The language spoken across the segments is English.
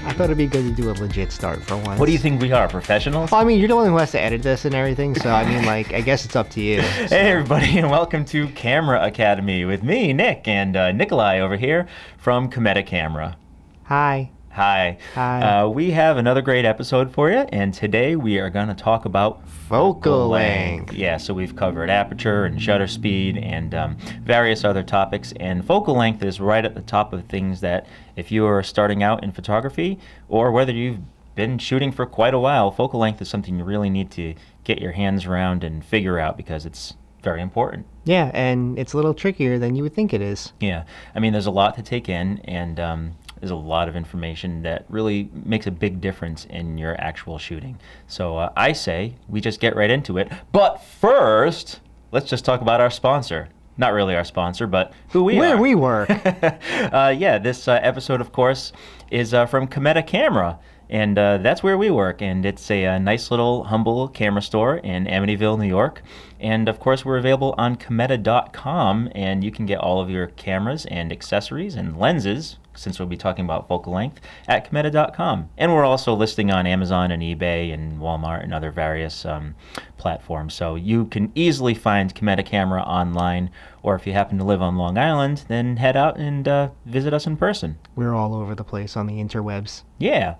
I thought it'd be good to do a legit start for once. What do you think we are, professionals? Well, I mean, you're the one who has to edit this and everything, so I mean, like, I guess it's up to you. So. Hey, everybody, and welcome to Camera Academy with me, Nick, and Nicolai over here from Cameta Camera. Hi. Hi. Hi. We have another great episode for you, and today we are going to talk about focal length. Yeah, so we've covered aperture and shutter speed and various other topics, and focal length is right at the top of things that if you are starting out in photography or whether you've been shooting for quite a while, focal length is something you really need to get your hands around and figure out because it's very important. Yeah, and it's a little trickier than you would think it is. Yeah, I mean, there's a lot to take in, and there's a lot of information that really makes a big difference in your actual shooting. So I say we just get right into it. But first, let's just talk about our sponsor. Not really our sponsor, but who we are. Where we work. Yeah, this episode, of course, is from Cameta Camera. And that's where we work, and it's a nice little humble camera store in Amityville, New York. And of course, we're available on Cameta.com, and you can get all of your cameras and accessories and lenses, since we'll be talking about focal length, at Cameta.com. And we're also listing on Amazon and eBay and Walmart and other various platforms. So you can easily find Cameta Camera online, or if you happen to live on Long Island, then head out and visit us in person. We're all over the place on the interwebs. Yeah.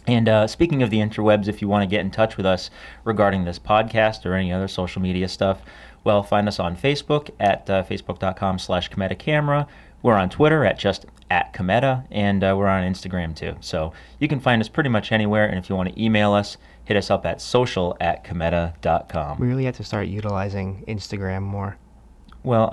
And speaking of the interwebs, if you want to get in touch with us regarding this podcast or any other social media stuff, well, find us on Facebook at facebook.com/CametaCamera. We're on Twitter at just @Cameta, and we're on Instagram too. So you can find us pretty much anywhere, and if you want to email us, hit us up at social@Cameta.com. We really have to start utilizing Instagram more. Well,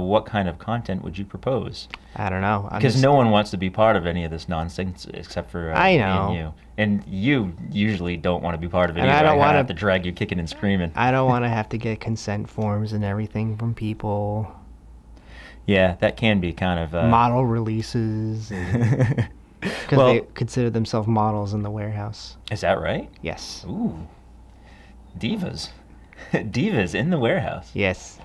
what kind of content would you propose? I don't know. Because no one wants to be part of any of this nonsense except for I me know. and you. And you usually don't want to be part of it And either. I don't want have to drag you kicking and screaming. I don't want to have to get consent forms and everything from people. Yeah, that can be kind of... model releases. Because they consider themselves models in the warehouse. Is that right? Yes. Ooh. Divas. Divas in the warehouse. Yes.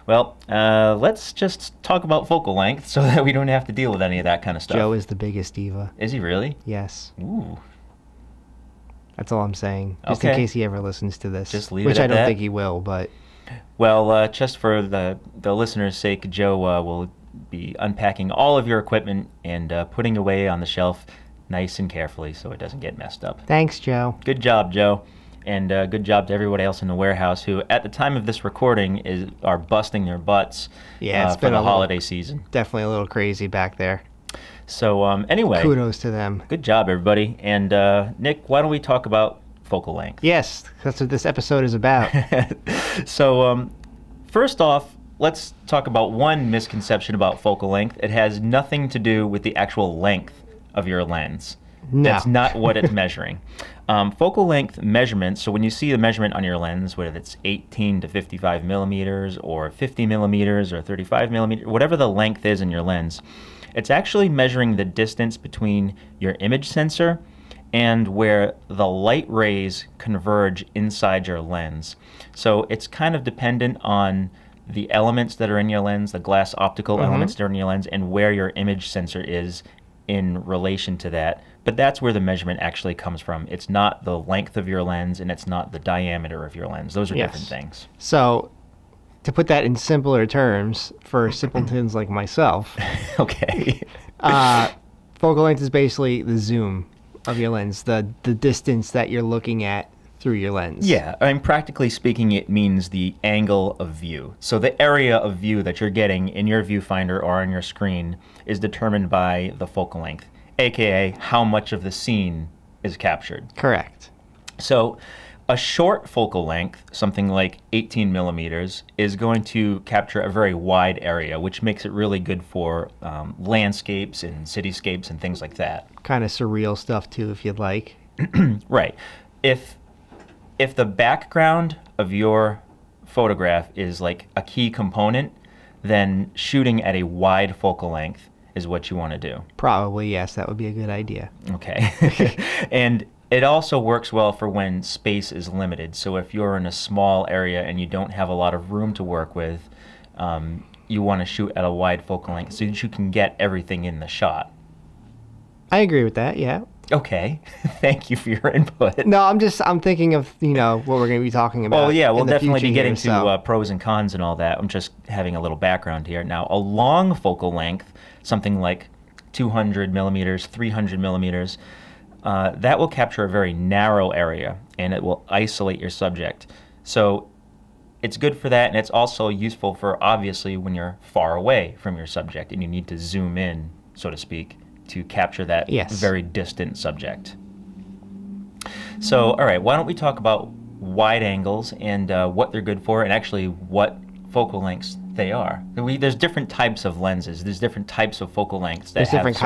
Well, let's just talk about focal length so that we don't have to deal with any of that kind of stuff. Joe is the biggest diva. Is he really? Yes. Ooh. That's all I'm saying. Just in case he ever listens to this. Just leave it which at I don't that. think he will, but... Well, just for the listeners' sake, Joe will be unpacking all of your equipment and putting away on the shelf nice and carefully so it doesn't get messed up. Thanks, Joe. Good job, Joe. And good job to everybody else in the warehouse who, at the time of this recording, are busting their butts it's for been the a holiday season. Definitely a little crazy back there. So anyway. Kudos to them. Good job, everybody. And Nick, why don't we talk about focal length? Yes, that's what this episode is about. So first off, let's talk about one misconception about focal length. It has nothing to do with the actual length of your lens. No. That's not what it's measuring. Focal length measurements, so when you see the measurement on your lens, whether it's 18 to 55 millimeters or 50 millimeters or 35 millimeters, whatever the length is in your lens, it's actually measuring the distance between your image sensor and where the light rays converge inside your lens. So it's kind of dependent on the elements that are in your lens, the glass optical elements that are in your lens, and where your image sensor is in relation to that. But that's where the measurement actually comes from. It's not the length of your lens, and it's not the diameter of your lens. Those are different things. So, to put that in simpler terms, for simpletons like myself, okay. Focal length is basically the zoom of your lens, the distance that you're looking at through your lens. Yeah, I mean, practically speaking, it means the angle of view. So the area of view that you're getting in your viewfinder or on your screen is determined by the focal length, aka how much of the scene is captured. Correct. So a short focal length, something like 18 millimeters, is going to capture a very wide area, which makes it really good for landscapes and cityscapes and things like that. Kind of surreal stuff too, if you'd like. Right. If the background of your photograph is like a key component, then shooting at a wide focal length is what you want to do. Probably, yes. That would be a good idea. Okay. And it also works well for when space is limited. So if you're in a small area and you don't have a lot of room to work with, you want to shoot at a wide focal length so that you can get everything in the shot. I agree with that, yeah. Okay. Thank you for your input. No, I'm thinking of, what we're going to be talking about. Well, yeah, we'll in the definitely future be getting here, to so. pros and cons and all that. I'm just having a little background here. Now, a long focal length, something like 200 millimeters, 300 millimeters, that will capture a very narrow area, and it will isolate your subject. So it's good for that, and it's also useful for, obviously, when you're far away from your subject and you need to zoom in, so to speak, to capture that very distant subject. So, all right, why don't we talk about wide angles and what they're good for, and actually what focal lengths they are. There's different types of lenses. There's different types of focal lengths. There's different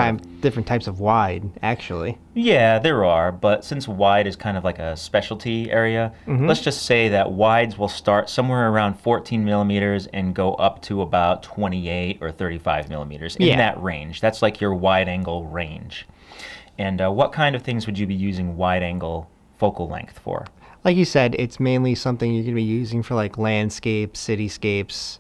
types of wide, actually. Yeah, there are, but since wide is kind of like a specialty area, let's just say that wides will start somewhere around 14 millimeters and go up to about 28 or 35 millimeters, in that range. That's like your wide angle range. And what kind of things would you be using wide angle focal length for? Like you said, it's mainly something you're going to be using for like landscapes, cityscapes.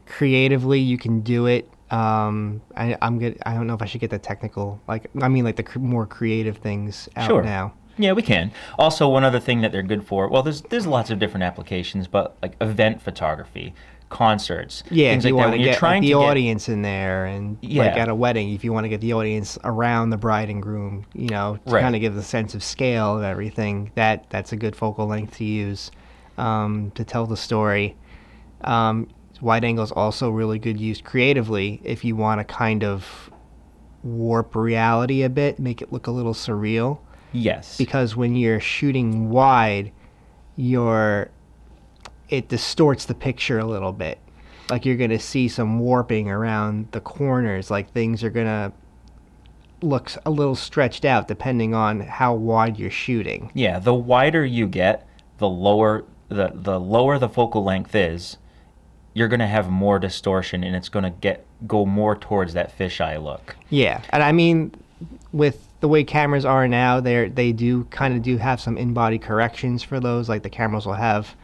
Creatively, you can do it. I'm good. I don't know if I should get the technical, like the more creative things out now. Yeah, we can. Also, one other thing that they're good for, well, there's lots of different applications, but like event photography, concerts, things if you like that. want When to you're get trying the to audience in there, and like at a wedding, if you want to get the audience around the bride and groom, to kind of give the sense of scale of everything, that's a good focal length to use to tell the story. Wide angle is also really good used creatively if you want to kind of warp reality a bit, make it look a little surreal. Yes. Because when you're shooting wide, it distorts the picture a little bit. Like you're going to see some warping around the corners, like things are going to look a little stretched out depending on how wide you're shooting. Yeah, the wider you get, the lower the focal length is, you're going to have more distortion, and it's going to go more towards that fisheye look. Yeah, and with the way cameras are now, they do have some in-body corrections for those. Like the cameras will have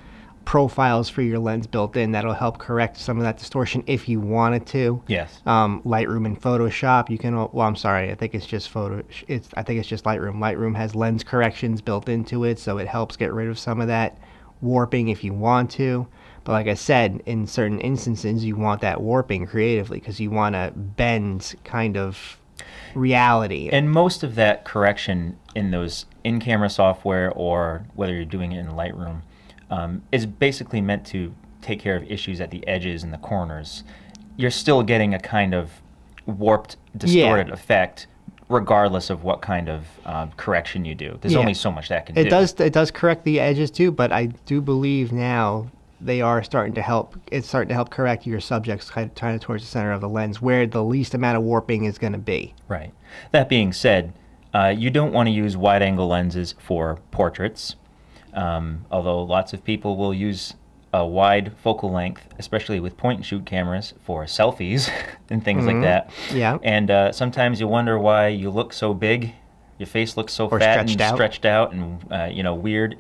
profiles for your lens built in that'll help correct some of that distortion if you wanted to. Yes. Lightroom and Photoshop, you can. Well, I'm sorry, I think it's just I think it's just Lightroom. Lightroom has lens corrections built into it, so it helps get rid of some of that warping if you want to. But like I said, in certain instances, you want that warping creatively because you want to bend kind of reality. And most of that correction in those in-camera software, or whether you're doing it in Lightroom, is basically meant to take care of issues at the edges and the corners. You're still getting a kind of warped, distorted effect, regardless of what kind of correction you do. There's only so much that can do. It does correct the edges too, but I do believe now they are starting to help. It's starting to help correct your subjects kind of towards the center of the lens, where the least amount of warping is going to be. Right. That being said, you don't want to use wide-angle lenses for portraits, although lots of people will use a wide focal length, especially with point-and-shoot cameras, for selfies and things like that. Yeah. And sometimes you wonder why you look so big, your face looks so fat and stretched out and weird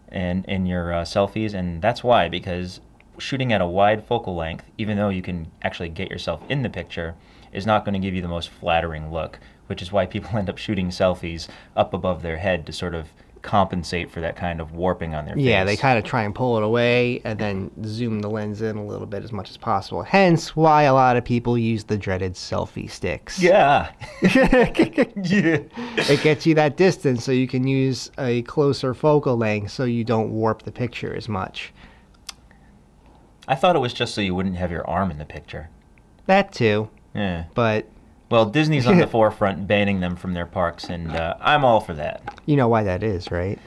in your selfies, and that's why, because shooting at a wide focal length, even though you can actually get yourself in the picture, is not going to give you the most flattering look, which is why people end up shooting selfies up above their head to sort of compensate for that kind of warping on their face. Yeah, they kind of try and pull it away and then zoom the lens in a little bit as much as possible. Hence why a lot of people use the dreaded selfie sticks. Yeah. Yeah. It gets you that distance so you can use a closer focal length so you don't warp the picture as much. I thought it was just so you wouldn't have your arm in the picture. That too. Yeah. But well, Disney's on the forefront banning them from their parks, and I'm all for that. You know why that is, right?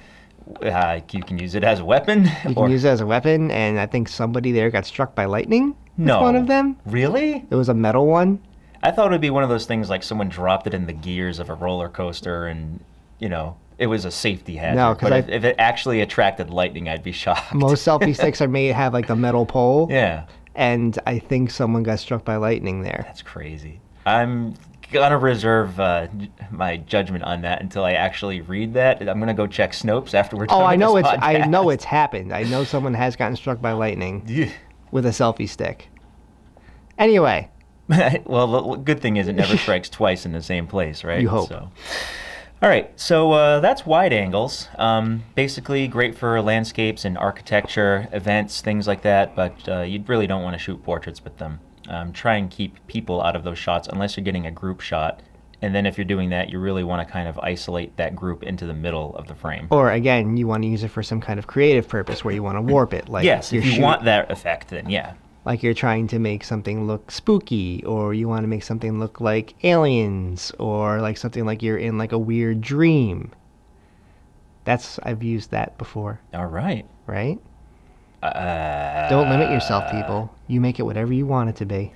You can use it as a weapon? You can use it as a weapon, and I think somebody there got struck by lightning. No. One of them. Really? It was a metal one. I thought it would be one of those things like someone dropped it in the gears of a roller coaster and, it was a safety hazard. No, because if it actually attracted lightting, I'd be shocked. Most selfie sticks are made to have like the metal pole. Yeah. And I think someone got struck by lightning there. That's crazy. I'm gonna reserve my judgment on that until I actually read that. I'm gonna go check Snopes after we're done. Oh, I know this I know it's happened. I know someone has gotten struck by lightning with a selfie stick. Anyway, Well, the good thing is it never strikes twice in the same place, right? You hope. So. All right, so that's wide angles. Basically great for landscapes and architecture, events, things like that, but you really don't want to shoot portraits with them. Try and keep people out of those shots unless you're getting a group shot. And then if you're doing that, you really want to kind of isolate that group into the middle of the frame. Or again, you want to use it for some kind of creative purpose where you want to warp it. Like yes, if you want that effect, then yeah. Like you're trying to make something look spooky, or you want to make something look like aliens, or like something like you're in like a weird dream. I've used that before. All right. Right? Don't limit yourself, people. You make it whatever you want it to be.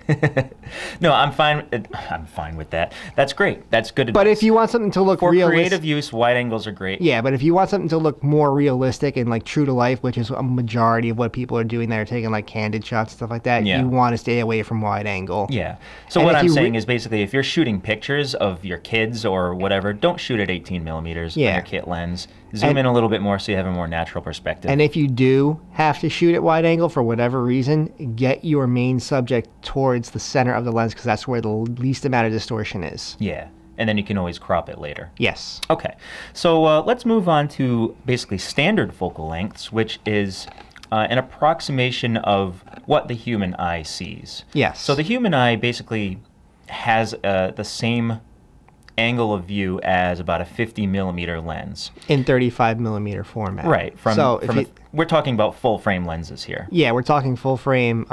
No, I'm fine. I'm fine with that. That's great. That's good advice. But if you want something to look for realistic, creative use, wide angles are great. Yeah, but if you want something to look more realistic and like true to life, which is a majority of what people are doing, that are taking like candid shots and stuff like that, you want to stay away from wide angle. Yeah. So what I'm saying is basically, if you're shooting pictures of your kids or whatever, don't shoot at 18 millimeters on your kit lens. Zoom in a little bit more so you have a more natural perspective. And if you do have to shoot at wide angle for whatever reason, get your main subject towards the center of the lens, because that's where the least amount of distortion is. Yeah. And then you can always crop it later. Yes. Okay. So let's move on to basically standard focal lengths, which is an approximation of what the human eye sees. Yes. So the human eye basically has the same angle of view as about a 50 millimeter lens in 35 millimeter format. Right. We're talking about full frame lenses here. Yeah, we're talking full frame.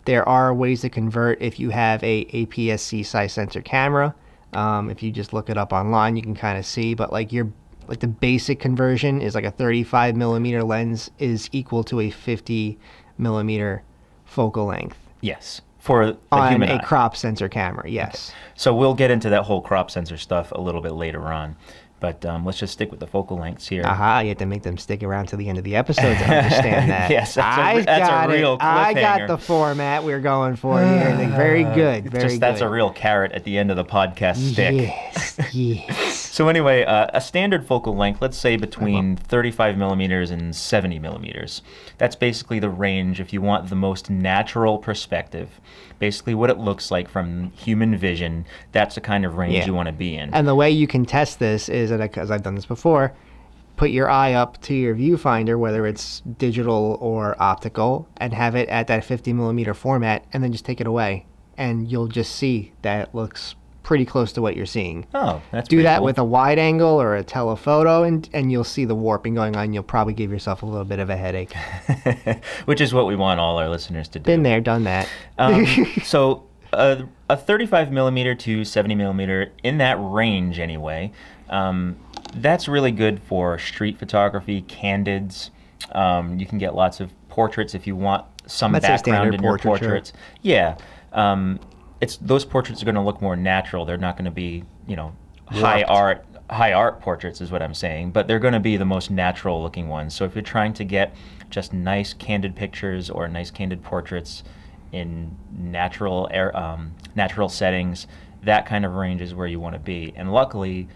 There are ways to convert if you have a APS-C size sensor camera. If you just look it up online, you can kind of see. But like the basic conversion is like a 35 millimeter lens is equal to a 50 millimeter focal length. Yes. For the on human a eye. crop sensor camera, yes. Okay. So we'll get into that whole crop sensor stuff a little bit later on. But let's just stick with the focal lengths here. Aha, you have to make them stick around to the end of the episode to understand that. Yes, that's a real cliffhanger. I got the format we're going for here. Very good, very good. That's a real carrot at the end of the podcast stick. Yes, yes. So anyway, a standard focal length, let's say between 35 millimeters and 70 millimeters. That's basically the range if you want the most natural perspective. Basically what it looks like from human vision, that's the kind of range you want to be in. And the way you can test this is, because I've done this before, put your eye up to your viewfinder, whether it's digital or optical, and have it at that 50 millimeter format, and then just take it away. And you'll just see that it looks pretty close to what you're seeing. Oh, that's Do that cool. with a wide angle or a telephoto, and you'll see the warping going on. You'll probably give yourself a little bit of a headache. Which is what we want all our listeners to do. Been there, done that. So a 35 millimeter to 70 millimeter, in that range anyway, that's really good for street photography, candids. You can get lots of portraits if you want some background in your portraits. Yeah. Those portraits are going to look more natural. They're not going to be, high art portraits is what I'm saying, but they're going to be the most natural looking ones. So if you're trying to get just nice candid pictures or nice candid portraits in natural settings, that kind of range is where you want to be. And luckily,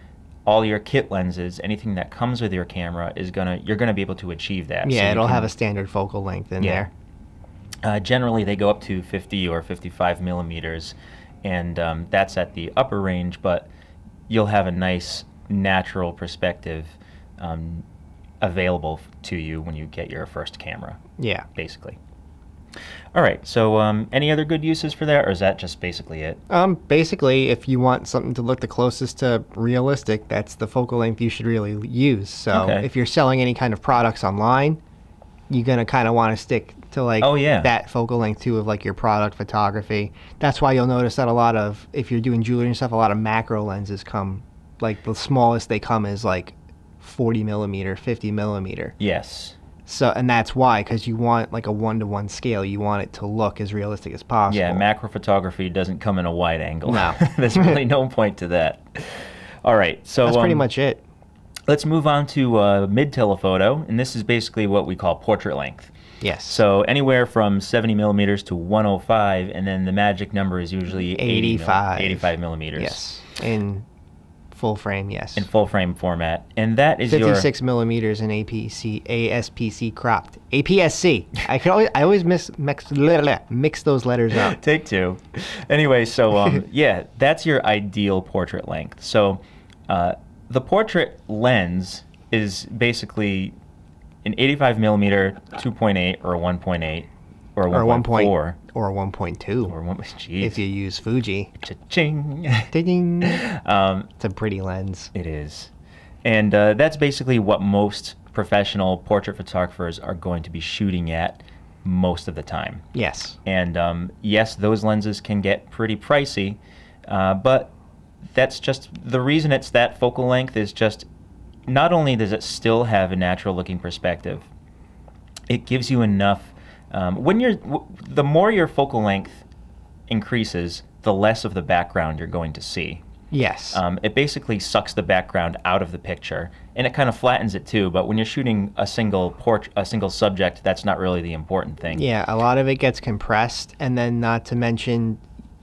all your kit lenses, anything that comes with your camera, you're gonna be able to achieve that. Yeah, it'll have a standard focal length in there. Generally, they go up to 50 or 55 millimeters, and that's at the upper range, but you'll have a nice natural perspective available to you when you get your first camera. Yeah. Basically. All right, so any other good uses for that, or is that just basically it? Basically, if you want something to look the closest to realistic, that's the focal length you should really use. So if you're selling any kind of products online, you're going to kind of want to stick to like that focal length too of like your product photography. That's why you'll notice that if you're doing jewelry and stuff, a lot of macro lenses come, like the smallest they come is like 40 millimeter, 50 millimeter. Yes. So, and that's why, because you want like a 1-to-1 scale. You want it to look as realistic as possible. Yeah, macro photography doesn't come in a wide angle. No. There's really no point to that. All right, so that's pretty much it. Let's move on to mid-telephoto, and this is basically what we call portrait length. Yes. So anywhere from 70 millimeters to 105, and then the magic number is usually 85 millimeters. Yes. In Full frame, yes. In full frame format. And that is 56 millimeters in ASPC cropped. APS-C. I always mix those letters up. Take two. Anyway, so yeah, that's your ideal portrait length. So the portrait lens is basically an 85 millimeter 2.8 or a 1.8 or a 1.4 or a 1.2 or one. Geez. If you use Fuji. Cha-ching. Ding. It's a pretty lens. It is, and that's basically what most professional portrait photographers are going to be shooting at most of the time. Yes. And yes, those lenses can get pretty pricey, but that's just the reason it's that focal length is just not only does it still have a natural looking perspective, it gives you enough. The more your focal length increases, the less of the background you're going to see. Yes. It basically sucks the background out of the picture, and it kind of flattens it too. But when you're shooting a single subject, that's not really the important thing. Yeah, a lot of it gets compressed, and then not to mention,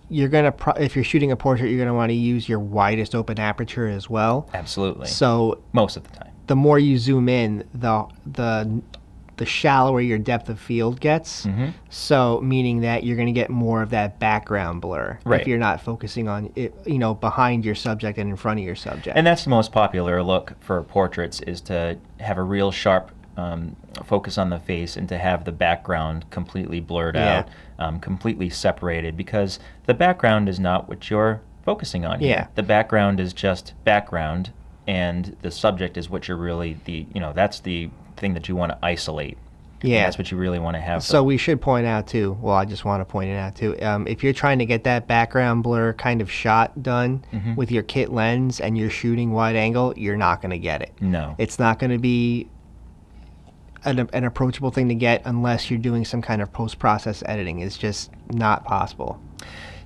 if you're shooting a portrait, you're gonna want to use your widest open aperture as well. Absolutely. So most of the time, the more you zoom in, the shallower your depth of field gets. Mm-hmm. So meaning that you're going to get more of that background blur if you're not focusing on it, behind your subject and in front of your subject. And that's the most popular look for portraits, is to have a real sharp focus on the face and to have the background completely blurred out, completely separated, because the background is not what you're focusing on here. Yeah. The background is just background, and the subject is what you're really that's the thing that you want to isolate. Yeah, that's what you really want to have. So we should point out too, well, I just want to point it out too, if you're trying to get that background blur kind of shot done with your kit lens and you're shooting wide angle, you're not going to get it. No. It's not going to be an approachable thing to get unless you're doing some kind of post-process editing. It's just not possible.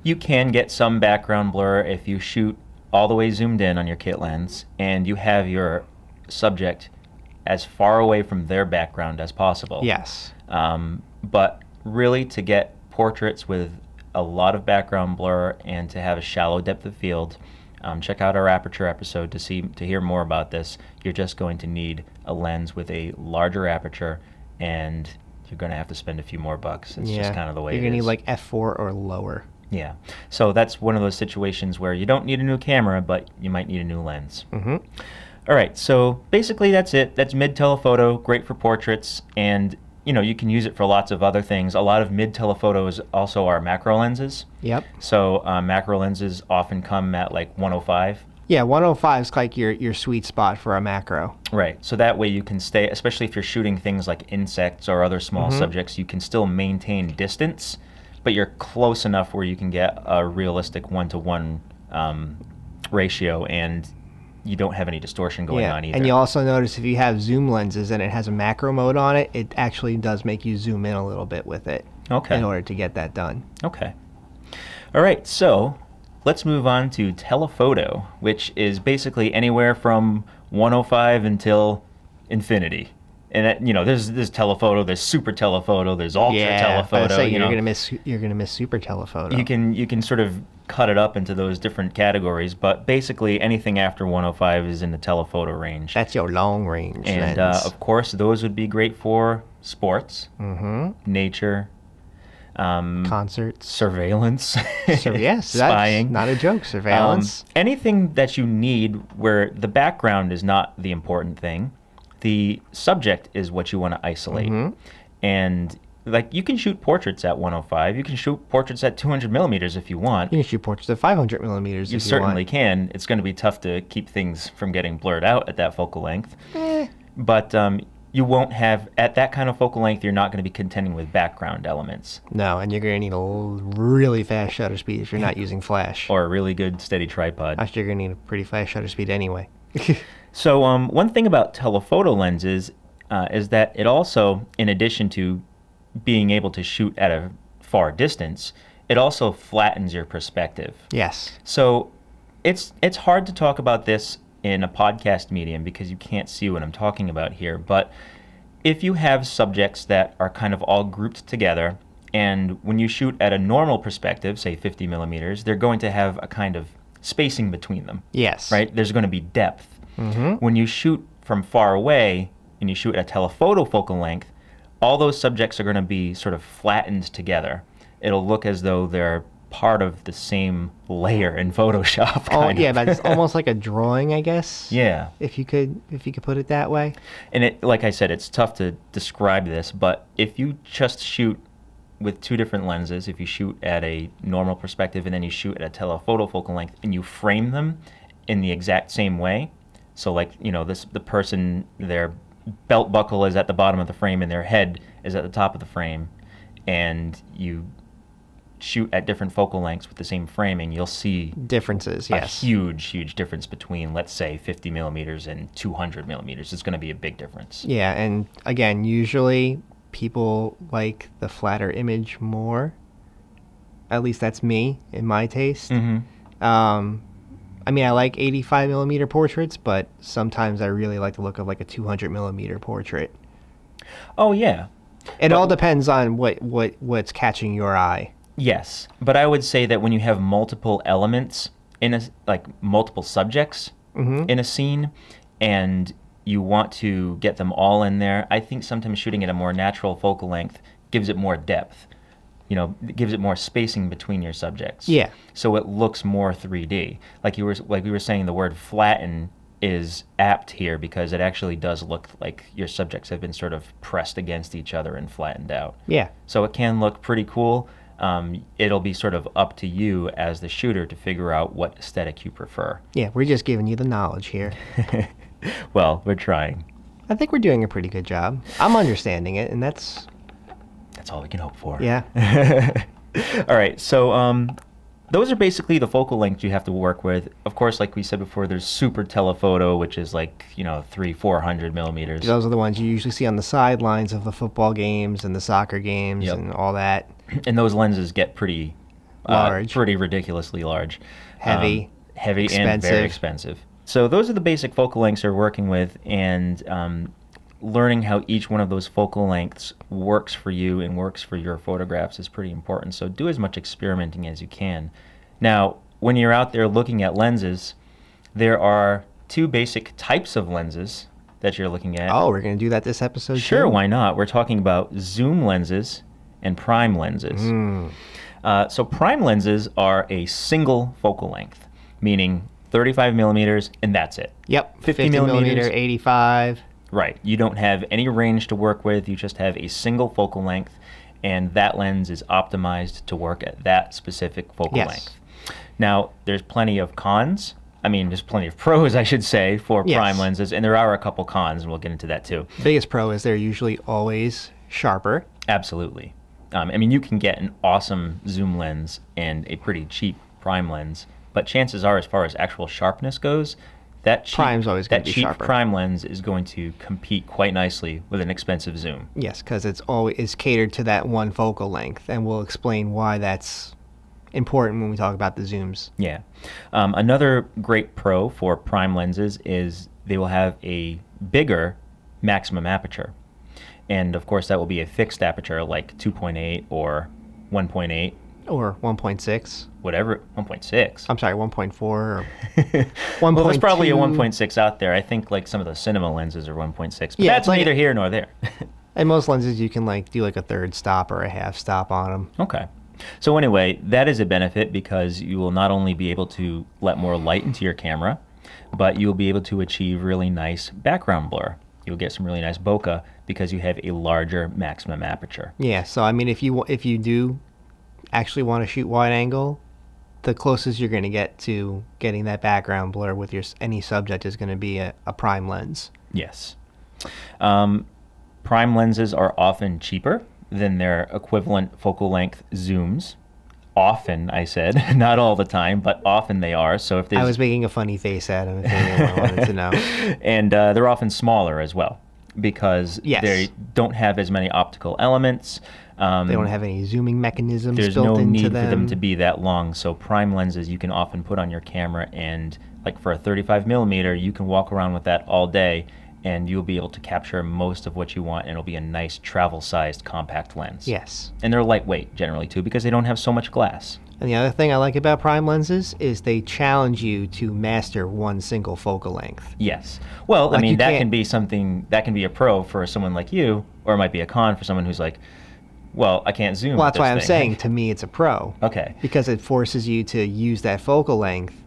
You can get some background blur if you shoot all the way zoomed in on your kit lens and you have your subject as far away from their background as possible. Yes. But really, to get portraits with a lot of background blur and to have a shallow depth of field, check out our aperture episode to hear more about this. You're just going to need a lens with a larger aperture, and you're going to have to spend a few more bucks. It's just kind of the way it is. You're going to need like f4 or lower. Yeah. So that's one of those situations where you don't need a new camera, but you might need a new lens. Mm-hmm. All right, so basically that's it. That's mid-telephoto, great for portraits, and you can use it for lots of other things. A lot of mid-telephotos also are macro lenses. Yep. So macro lenses often come at like 105. Yeah, 105 is like your sweet spot for a macro. Right, so that way you can stay, especially if you're shooting things like insects or other small subjects, you can still maintain distance, but you're close enough where you can get a realistic 1-to-1 ratio, and you don't have any distortion going on either. And you'll also notice if you have zoom lenses and it has a macro mode on it, it actually does make you zoom in a little bit with it. Okay. In order to get that done. Okay. All right, so let's move on to telephoto, which is basically anywhere from 105 until infinity. And that, there's telephoto, there's super telephoto, there's ultra telephoto. You're gonna miss super telephoto. You can sort of cut it up into those different categories, but basically anything after 105 is in the telephoto range. That's your long range. And of course, those would be great for sports, nature, concerts, surveillance, yes, spying. That's not a joke. Surveillance. Anything that you need where the background is not the important thing. The subject is what you want to isolate. And like, you can shoot portraits at 105. You can shoot portraits at 200 millimeters if you want. You can shoot portraits at 500 millimeters if you want. You certainly can. It's going to be tough to keep things from getting blurred out at that focal length. But you won't have, at that kind of focal length, you're not going to be contending with background elements. No, and you're going to need a really fast shutter speed if you're not using flash. Or a really good steady tripod. Actually, you're going to need a pretty fast shutter speed anyway. So one thing about telephoto lenses is that it also, in addition to being able to shoot at a far distance, it also flattens your perspective. Yes. So it's hard to talk about this in a podcast medium because you can't see what I'm talking about here. But if you have subjects that are kind of all grouped together, and when you shoot at a normal perspective, say 50 millimeters, they're going to have a kind of spacing between them. Yes. Right? There's going to be depth. When you shoot from far away and you shoot at a telephoto focal length, all those subjects are going to be sort of flattened together. It'll look as though they're part of the same layer in Photoshop. But it's almost like a drawing, I guess. Yeah. If you could put it that way. And it, like I said, it's tough to describe this, but if you just shoot with two different lenses, if you shoot at a normal perspective and then you shoot at a telephoto focal length and you frame them in the exact same way, so like, you know, the person, their belt buckle is at the bottom of the frame and their head is at the top of the frame, and you shoot at different focal lengths with the same framing, you'll see differences. Yes, a huge difference between, let's say, 50 millimeters and 200 millimeters. It's going to be a big difference. Yeah, and again, usually people like the flatter image more. At least that's me, in my taste. I mean, I like 85 millimeter portraits, but sometimes I really like the look of like a 200 millimeter portrait. Oh yeah, it all depends on what's catching your eye. Yes, but I would say that when you have multiple elements in multiple subjects in a scene, and you want to get them all in there, I think sometimes shooting at a more natural focal length gives it more depth. You know, it gives it more spacing between your subjects. Yeah. So it looks more 3D. Like we were saying, the word flatten is apt here because it actually does look like your subjects have been sort of pressed against each other and flattened out. Yeah. So it can look pretty cool. It'll be sort of up to you as the shooter to figure out what aesthetic you prefer. Yeah, we're just giving you the knowledge here. Well, we're trying. I think we're doing a pretty good job. I'm understanding it, and that's all we can hope for. Yeah. All right, so those are basically the focal lengths you have to work with. Of course, like we said before, there's super telephoto, which is like, 300-400 millimeters. Those are the ones you usually see on the sidelines of the football games and the soccer games and all that. And those lenses get pretty large, pretty ridiculously large, heavy, and very expensive. So those are the basic focal lengths you're working with, and learning how each one of those focal lengths works for you and works for your photographs is pretty important. So do as much experimenting as you can. Now, when you're out there looking at lenses, there are two basic types of lenses that you're looking at. Oh, we're going to do that this episode? Sure, too? Why not? We're talking about zoom lenses and prime lenses. So prime lenses are a single focal length, meaning 35 millimeters, and that's it. Yep, 50 millimeter, 85. Right. You don't have any range to work with. You just have a single focal length, and that lens is optimized to work at that specific focal length. Now, there's plenty of cons. I mean, there's plenty of pros, I should say, for prime lenses, and there are a couple cons, and we'll get into that too. Biggest pro is they're usually always sharper. Absolutely. I mean, you can get an awesome zoom lens and a pretty cheap prime lens, but chances are, as far as actual sharpness goes, that cheap prime lens is going to compete quite nicely with an expensive zoom. Yes, because it's always catered to that one focal length, and we'll explain why that's important when we talk about the zooms. Yeah. Another great pro for prime lenses is they will have a bigger maximum aperture. And of course, that will be a fixed aperture like 2.8 or 1.8. Or 1.6. Whatever, 1.6. I'm sorry, 1.4 or 1.2. Well, there's probably a 1.6 out there. I think like some of the cinema lenses are 1.6, but that's neither here nor there. And most lenses you can like do like a third stop or a half stop on them. Okay. So anyway, that is a benefit because you will not only be able to let more light into your camera, but you'll be able to achieve really nice background blur. You'll get some really nice bokeh because you have a larger maximum aperture. Yeah, so I mean if you do actually want to shoot wide angle, the closest you're going to get to getting that background blur with any subject is going to be a prime lens. Yes. Prime lenses are often cheaper than their equivalent focal length zooms. Often, I said, not all the time, but often they are. So if I was making a funny face at him if anyone wanted to know. And they're often smaller as well because they don't have as many optical elements. They don't have any zooming mechanisms built into them. There's no need for them to be that long. So prime lenses you can often put on your camera, and like for a 35 millimeter, you can walk around with that all day, and you'll be able to capture most of what you want, and it'll be a nice travel-sized compact lens. Yes. And they're lightweight generally too because they don't have so much glass. And the other thing I like about prime lenses is they challenge you to master one single focal length. Yes. Well, Like I mean, you that can't- can be something, that can be a pro for someone like you, or it might be a con for someone who's like, well, I can't zoom. Well, with that's why this I'm thing. saying to me it's a pro. Okay. Because it forces you to use that focal length,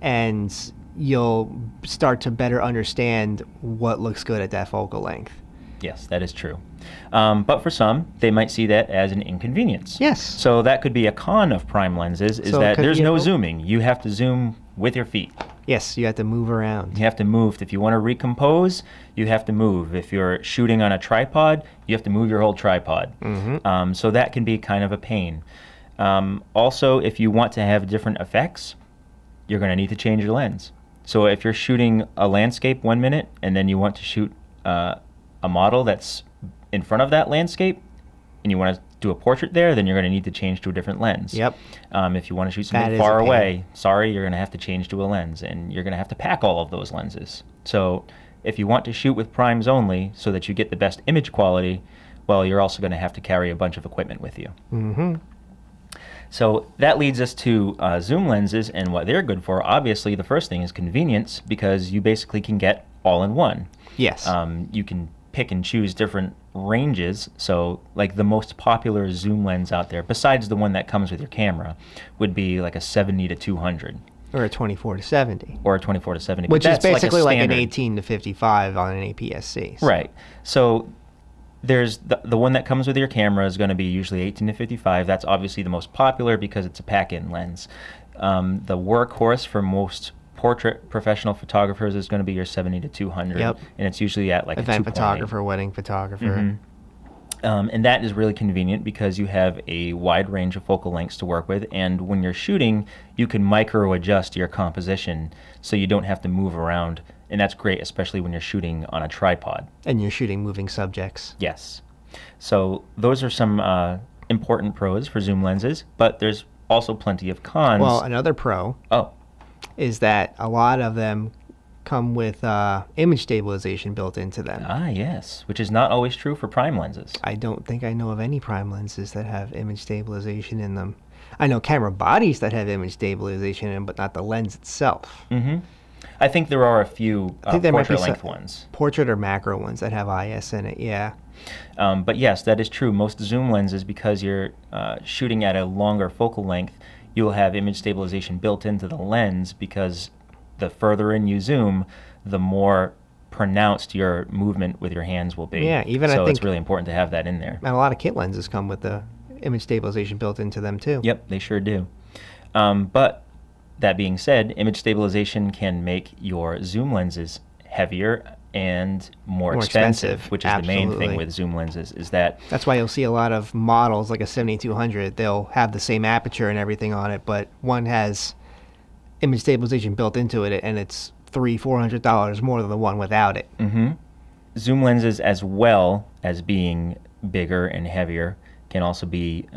and you'll start to better understand what looks good at that focal length. Yes, that is true. But for some, they might see that as an inconvenience. Yes. So that could be a con of prime lenses, is So it that could there's be a no pro- zooming. You have to zoom with your feet. Yes, you have to move around. You have to move. If you want to recompose, you have to move. If you're shooting on a tripod, you have to move your whole tripod. So that can be kind of a pain. Also, if you want to have different effects, you're going to need to change your lens. So if you're shooting a landscape 1 minute and then you want to shoot a model that's in front of that landscape and you want to do a portrait there, then you're going to need to change to a different lens. Yep. If you want to shoot That something is a far pain. away, sorry, you're going to have to change to a lens, and you're going to have to pack all of those lenses. So if you want to shoot with primes only so that you get the best image quality, well, you're also going to have to carry a bunch of equipment with you. So that leads us to zoom lenses and what they're good for. Obviously, the first thing is convenience, because you basically can get all in one. Yes. You can pick and choose different ranges. So like the most popular zoom lens out there, besides the one that comes with your camera, would be like a 70 to 200. Or a 24 to 70. Or a 24 to 70. Which but is that's basically like an standard. 18 to 55 on an APS-C. So. Right. So there's the one that comes with your camera is going to be usually 18 to 55. That's obviously the most popular because it's a pack-in lens. The workhorse for most portrait professional photographers is going to be your 70 to 200. Yep. And it's usually at like Event a 2.8. photographer, wedding photographer. And that is really convenient because you have a wide range of focal lengths to work with, and when you're shooting, you can micro adjust your composition so you don't have to move around, and that's great, especially when you're shooting on a tripod. And you're shooting moving subjects. Yes. So those are some important pros for zoom lenses, but there's also plenty of cons. Well, another pro is that a lot of them come with image stabilization built into them. Ah, yes, which is not always true for prime lenses. I don't think I know of any prime lenses that have image stabilization in them. I know camera bodies that have image stabilization in them, but not the lens itself. I think there are a few I think there might be portrait length some ones. portrait or macro ones that have IS in it, yeah. But yes, that is true. Most zoom lenses, because you're shooting at a longer focal length, you'll have image stabilization built into the lens, because the further in you zoom, the more pronounced your movement with your hands will be. Yeah, even so I think it's really important to have that in there. And a lot of kit lenses come with the image stabilization built into them too. Yep, they sure do. But that being said, image stabilization can make your zoom lenses heavier and more expensive, which is the main thing Absolutely. with zoom lenses, is that That's why you'll see a lot of models like a 7200, they'll have the same aperture and everything on it, but one has image stabilization built into it, and it's $300-400 more than the one without it. zoom lenses, as well as being bigger and heavier, can also be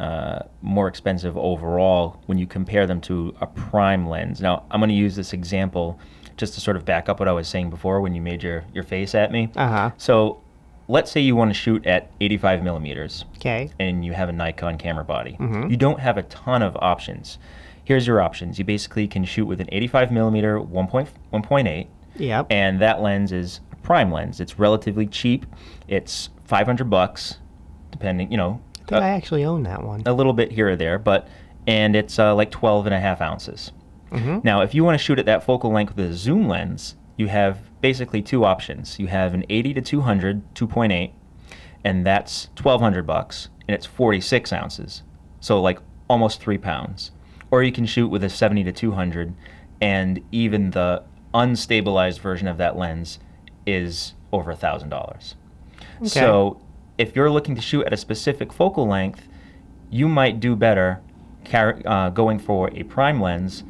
more expensive overall when you compare them to a prime lens. Now, I'm going to use this example just to sort of back up what I was saying before when you made your face at me. So let's say you want to shoot at 85 millimeters. Okay. And you have a Nikon camera body. You don't have a ton of options. Here's your options. You basically can shoot with an 85 millimeter 1.8. Yep. And that lens is a prime lens. It's relatively cheap. It's $500, depending, you know. I think I actually own that one. A little bit here or there, and it's like 12.5 ounces. Now, if you want to shoot at that focal length with a zoom lens, you have basically two options. You have an 80 to 200 2.8, and that's $1,200, and it's 46 ounces, so like almost 3 pounds. Or you can shoot with a 70 to 200, and even the unstabilized version of that lens is over $1,000. So if you're looking to shoot at a specific focal length, you might do better going for a prime lens,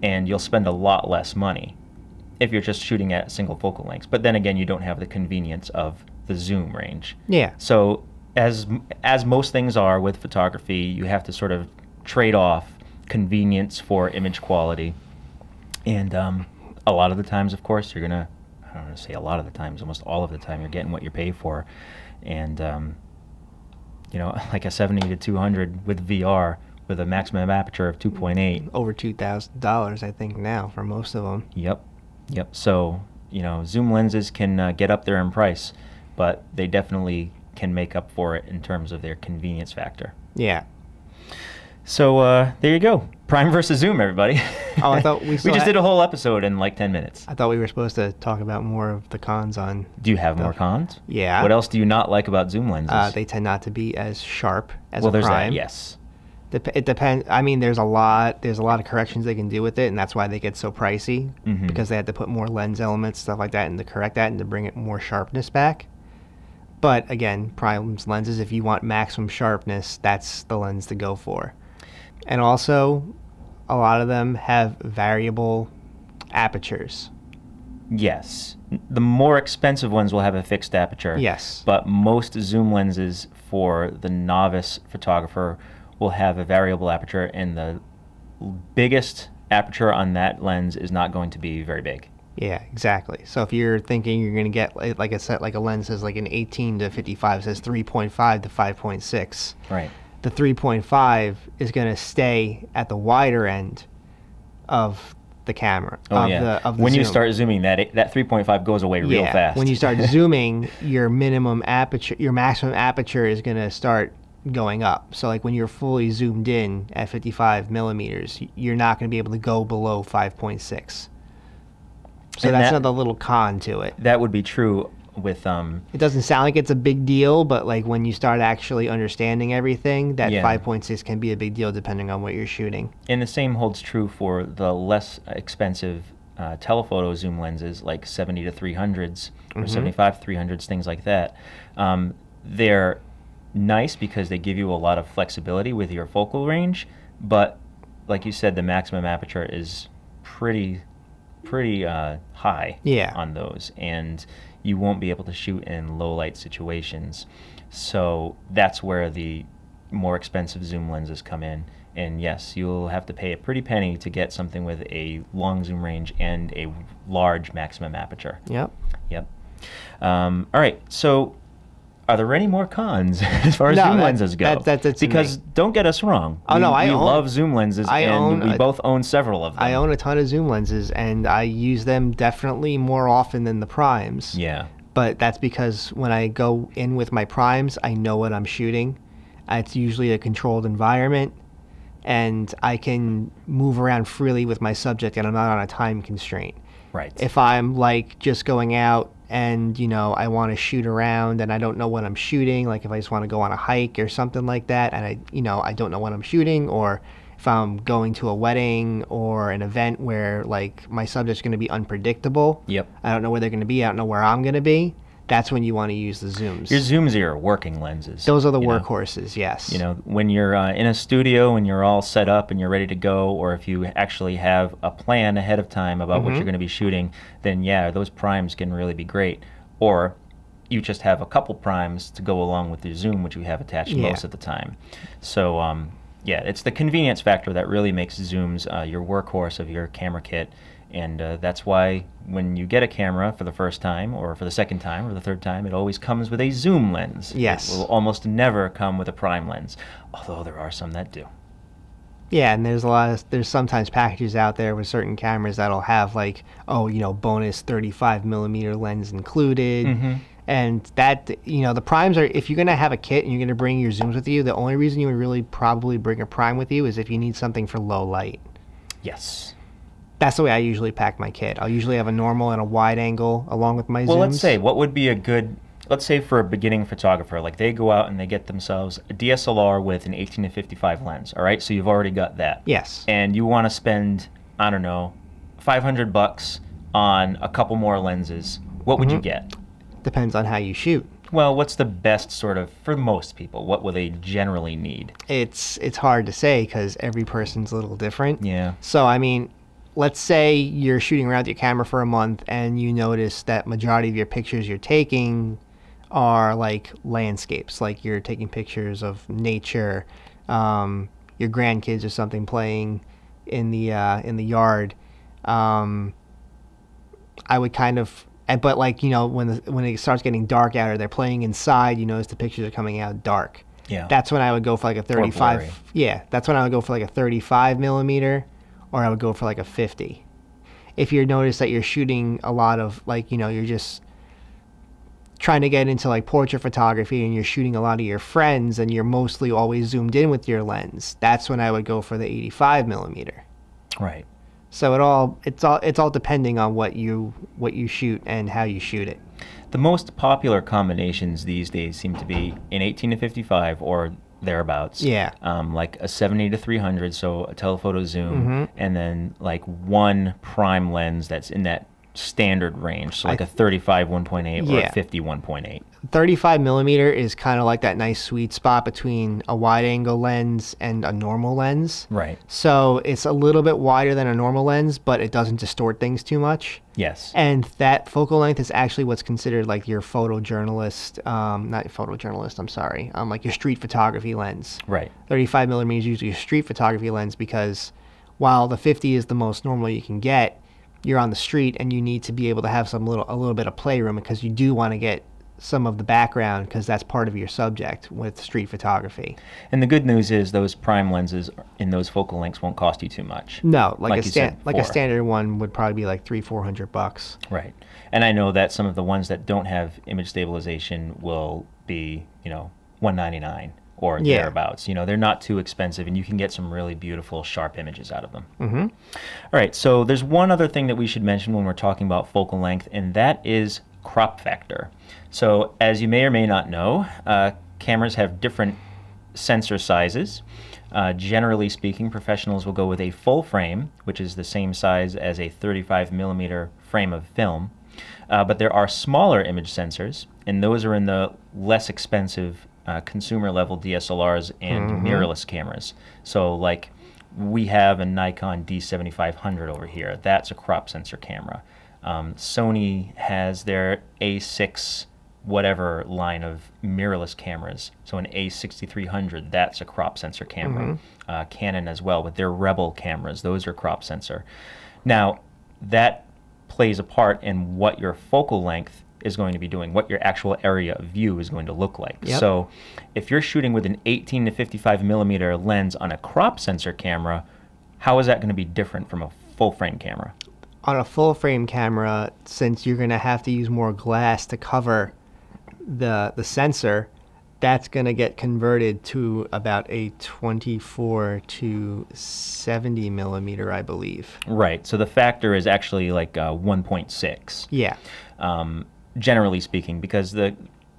and you'll spend a lot less money if you're just shooting at single focal lengths. But then again, you don't have the convenience of the zoom range. Yeah. So as most things are with photography, you have to sort of trade off convenience for image quality. And a lot of the times, of course, you're gonna, I don't want to say a lot of the times, almost all of the time, you're getting what you pay for. And you know, like a 70 to 200 with VR with a maximum aperture of 2.8. Over $2,000, I think, now for most of them. Yep. Yep. So, you know, zoom lenses can get up there in price, but they definitely can make up for it in terms of their convenience factor. Yeah. So there you go. Prime versus zoom, everybody. Oh, I thought we just did a whole episode in like 10 minutes. I thought we were supposed to talk about more of the cons on. Do you have more cons? Yeah. What else do you not like about zoom lenses? They tend not to be as sharp as well, a there's prime. that, yes. It depends. I mean, there's a lot of corrections they can do with it, and that's why they get so pricey, because they had to put more lens elements, stuff like that, and to correct that and to bring it more sharpness back. But again, prime lenses, if you want maximum sharpness, that's the lens to go for. And also, a lot of them have variable apertures. Yes. The more expensive ones will have a fixed aperture. Yes. But most zoom lenses for the novice photographer will have a variable aperture, and the biggest aperture on that lens is not going to be very big. Yeah, exactly. So if you're thinking you're going to get, like I said, like a lens says like an 18 to 55, says 3.5 to 5.6. Right. The 3.5 is going to stay at the wider end of the camera. Oh, yeah. When you start zooming, that 3.5 goes away real fast. When you start zooming, your maximum aperture is going to start going up. So like when you're fully zoomed in at 55 millimeters, you're not going to be able to go below 5.6. So that's another little con to it. That would be true with it doesn't sound like it's a big deal, but like when you start actually understanding everything, that 5.6 can be a big deal depending on what you're shooting. And the same holds true for the less expensive telephoto zoom lenses, like 70 to 300s or 75 to 300s, things like that. They're nice because they give you a lot of flexibility with your focal range, but like you said, the maximum aperture is pretty high on those, and you won't be able to shoot in low light situations. So that's where the more expensive zoom lenses come in. And yes, you'll have to pay a pretty penny to get something with a long zoom range and a large maximum aperture. Yep. All right, so are there any more cons as far as zoom lenses go? That's because don't get us wrong. Oh, no, I love zoom lenses, and we both own several of them. I own a ton of zoom lenses, and I use them definitely more often than the primes. Yeah. But that's because when I go in with my primes, I know what I'm shooting. It's usually a controlled environment, and I can move around freely with my subject, and I'm not on a time constraint. Right. If I'm like just going out and, you know, I want to shoot around and I don't know what I'm shooting, like if I just want to go on a hike or something like that, and I don't know what I'm shooting, or if I'm going to a wedding or an event where like my subject's going to be unpredictable. Yep. I don't know where they're going to be. I don't know where I'm going to be. That's when you want to use the zooms. Your zooms are your working lenses. Those are the workhorses, yes. You know, when you're in a studio and you're all set up and you're ready to go, or if you actually have a plan ahead of time about what you're going to be shooting, then yeah, those primes can really be great. Or you just have a couple primes to go along with your zoom, which you have attached most of the time. So yeah, it's the convenience factor that really makes zooms your workhorse of your camera kit. And that's why when you get a camera for the first time, or for the second time, or the third time, it always comes with a zoom lens. Yes. It will almost never come with a prime lens, although there are some that do. Yeah, and there's sometimes packages out there with certain cameras that'll have like, oh, you know, bonus 35 millimeter lens included. And that, you know, the primes are, if you're going to have a kit and you're going to bring your zooms with you, the only reason you would really probably bring a prime with you is if you need something for low light. Yes. That's the way I usually pack my kit. I'll usually have a normal and a wide angle along with my zooms. Well, let's say, what would be a good, let's say for a beginning photographer, like they go out and they get themselves a D-SLR with an 18 to 55 lens, all right? So you've already got that. Yes. And you want to spend, I don't know, $500 on a couple more lenses. What would you get? Depends on how you shoot. Well, what's the best sort of, for most people, what will they generally need? It's hard to say because every person's a little different. Yeah. So, I mean, let's say you're shooting around with your camera for a month and you notice that majority of your pictures you're taking are like landscapes, like you're taking pictures of nature, your grandkids or something playing in the yard. I would kind of, but like, you know, when it starts getting dark out or they're playing inside, you notice the pictures are coming out dark. Yeah. That's when I would go for like a 35. Yeah, that's when I would go for like a 35 millimeter, or I would go for like a 50. If you notice that you're shooting a lot of, like, you know, you're just trying to get into like portrait photography and you're shooting a lot of your friends and you're mostly always zoomed in with your lens, that's when I would go for the 85 millimeter. Right. So it's all depending on what you shoot and how you shoot it. The most popular combinations these days seem to be an 18 to 55 or thereabouts. Yeah. Like a 70 to 300, so a telephoto zoom, and then like one prime lens that's in that standard range, so like a 35 1.8 or a 50 1.8. 35 millimeter is kind of like that nice sweet spot between a wide angle lens and a normal lens. Right. So it's a little bit wider than a normal lens, but it doesn't distort things too much. Yes. And that focal length is actually what's considered like your photojournalist, not photojournalist, I'm sorry, like your street photography lens. Right. 35 millimeter is usually a street photography lens because while the 50 is the most normal you can get, you're on the street and you need to be able to have a little bit of playroom because you do want to get some of the background because that's part of your subject with street photography. And the good news is those prime lenses in those focal lengths won't cost you too much. No, like a standard one would probably be like $300-400. Right. And I know that some of the ones that don't have image stabilization will be, you know, $199 or thereabouts. You know, they're not too expensive and you can get some really beautiful sharp images out of them. All right, so there's one other thing that we should mention when we're talking about focal length, and that is crop factor. So as you may or may not know, cameras have different sensor sizes. Generally speaking, professionals will go with a full frame, which is the same size as a 35 millimeter frame of film. But there are smaller image sensors, and those are in the less expensive consumer level DSLRs and mirrorless cameras. So like we have a Nikon D7500 over here. That's a crop sensor camera. Sony has their A6 whatever line of mirrorless cameras. So an A6300, that's a crop sensor camera. Canon as well with their Rebel cameras, those are crop sensor. Now that plays a part in what your focal length is going to be doing, what your actual area of view is going to look like. So if you're shooting with an 18 to 55 millimeter lens on a crop sensor camera, how is that going to be different from a full frame camera? On a full frame camera, since you're going to have to use more glass to cover the sensor, that's going to get converted to about a 24 to 70 millimeter, I believe. Right. So the factor is actually like 1.6. Yeah. Generally speaking, because the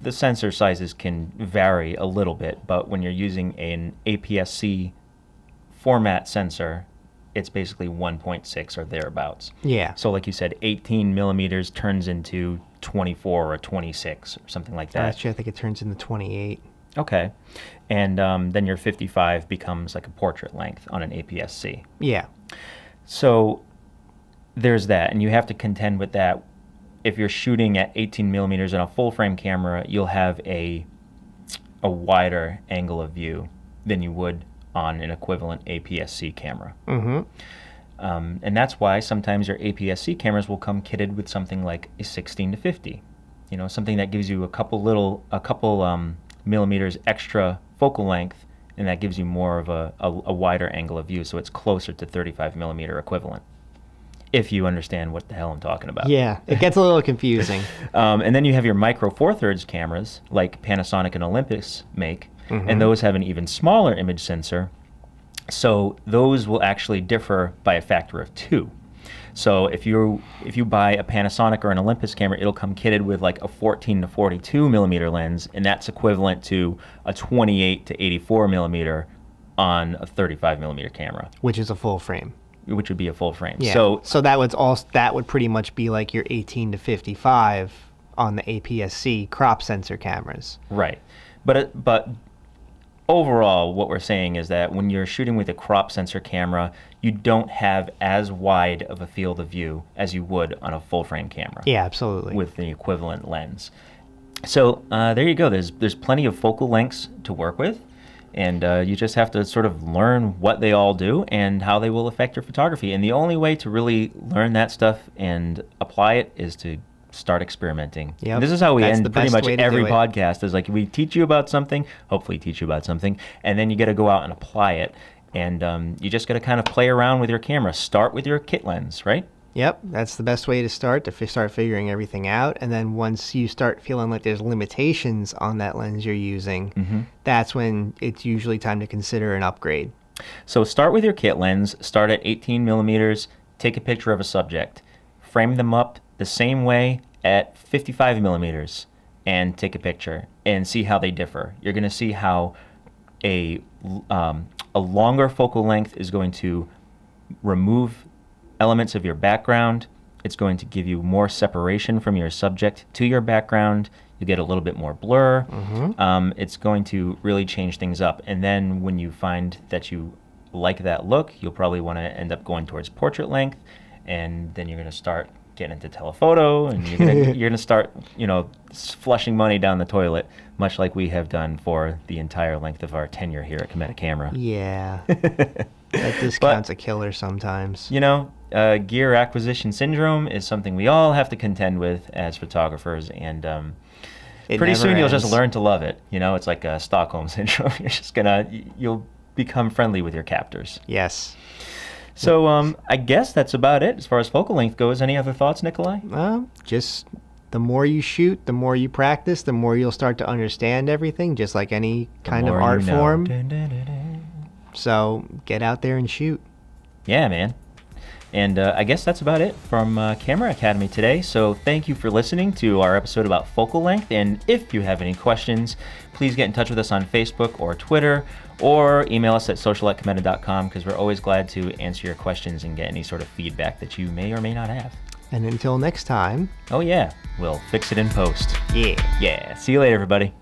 sensor sizes can vary a little bit, but when you're using an APS-C format sensor, it's basically 1.6 or thereabouts. Yeah. So like you said, 18 millimeters turns into 24 or 26 or something like that. Actually, I think it turns into 28. Okay. And then your 55 becomes like a portrait length on an APS-C. Yeah. So there's that, and you have to contend with that. If you're shooting at 18 millimeters on a full frame camera, you'll have a wider angle of view than you would on an equivalent APS-C camera. And that's why sometimes your APS-C cameras will come kitted with something like a 16 to 50. You know, something that gives you a couple millimeters extra focal length, and that gives you more of a wider angle of view, so it's closer to 35 millimeter equivalent. If you understand what the hell I'm talking about. Yeah, it gets a little confusing. And then you have your micro four thirds cameras, like Panasonic and Olympus make, and those have an even smaller image sensor. So those will actually differ by a factor of 2. So if you buy a Panasonic or an Olympus camera, it'll come kitted with like a 14 to 42 millimeter lens, and that's equivalent to a 28 to 84 millimeter on a 35 millimeter camera, which is a full frame. Which would be a full frame. Yeah. So that would pretty much be like your 18 to 55 on the APS-C crop sensor cameras. Right. But overall, what we're saying is that when you're shooting with a crop sensor camera, you don't have as wide of a field of view as you would on a full frame camera. Yeah, absolutely. With the equivalent lens. So there you go. There's plenty of focal lengths to work with. And you just have to sort of learn what they all do and how they will affect your photography. And the only way to really learn that stuff and apply it is to start experimenting. Yep. This is how we That's end the pretty best much way to every do it. podcast, is like we teach you about something, hopefully teach you about something, and then you got to go out and apply it. And you just got to kind of play around with your camera. Start with your kit lens, right? Yep, that's the best way to start, start figuring everything out. And then once you start feeling like there's limitations on that lens you're using, that's when it's usually time to consider an upgrade. So start with your kit lens, start at 18 millimeters, take a picture of a subject, frame them up the same way at 55 millimeters, and take a picture and see how they differ. You're going to see how a longer focal length is going to remove elements of your background. It's going to give you more separation from your subject to your background. You get a little bit more blur. It's going to really change things up. And then when you find that you like that look, you'll probably want to end up going towards portrait length, and then you're going to start getting into telephoto, and you're gonna start, you know, flushing money down the toilet, much like we have done for the entire length of our tenure here at Cameta Camera. Yeah, that discount's a killer sometimes. You know, gear acquisition syndrome is something we all have to contend with as photographers, and pretty soon you'll just learn to love it. You know, it's like a Stockholm syndrome. You'll become friendly with your captors. Yes. So I guess that's about it as far as focal length goes. Any other thoughts, Nicolai? Just the more you shoot, the more you practice, the more you'll start to understand everything, just like any kind of art form. So get out there and shoot. Yeah, man. And I guess that's about it from Camera Academy today. So thank you for listening to our episode about focal length. And if you have any questions, please get in touch with us on Facebook or Twitter, or email us at social@cameta.com, because we're always glad to answer your questions and get any sort of feedback that you may or may not have. And until next time. Oh yeah, we'll fix it in post. Yeah. Yeah. See you later, everybody.